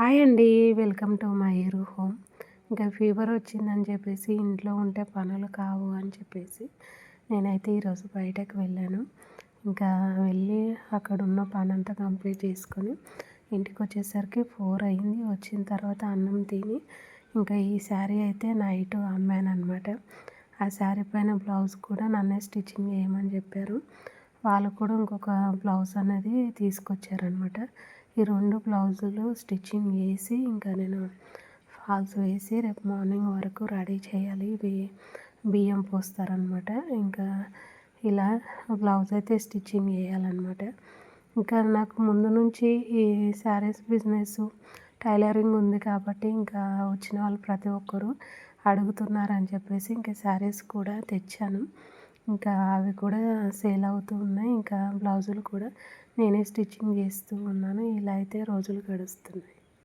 Hi అండి. Welcome to my home. ఇంకా fever వచ్చిందని చెప్పేసి ఇంట్లో ఉంటే పనులు కావు అని చెప్పేసి నేనైతే ఈరోజు బయటకు వెళ్ళాను. ఇంకా వెళ్ళి అక్కడున్న పనంతా కంప్లీట్ చేసుకొని ఇంటికి వచ్చేసరికి 4 అయింది. వచ్చిన తర్వాత అన్నం తిని ఇంకా ఈ శారీ అయితే నైట్ అమ్మాననమాట. ఆ శారీ పైన బ్లౌజ్ కూడా నన్నే స్టిచ్చింగ్ చేయమని చెప్పారు. వాళ్ళు కూడా ఇంకొక బ్లౌజ్ అనేది తీసుకొచ్చారనమాట. ఈ 2 బ్లౌజులు స్టిచ్చింగ్ చేసి ఇంకా నేను ఫాల్స్ వేసి రేపు మార్నింగ్ వరకు రెడీ చేయాలి. బియ్యం పోస్తారనమాట. ఇంకా ఇలా బ్లౌజ్ అయితే స్టిచ్చింగ్ చేయాలన్నమాట. ఇంకా నాకు ముందు నుంచి ఈ శారీస్ బిజినెస్ టైలరింగ్ ఉంది కాబట్టి ఇంకా వచ్చిన వాళ్ళు ప్రతి ఒక్కరు అడుగుతున్నారని చెప్పేసి ఇంకా శారీస్ కూడా తెచ్చాను. ఇంకా అవి కూడా సేల్ అవుతూ ఉన్నాయి. ఇంకా బ్లౌజులు కూడా నేనే స్టిచ్చింగ్ చేస్తూ ఉన్నాను. ఇలా అయితే రోజులు గడుస్తున్నాయి.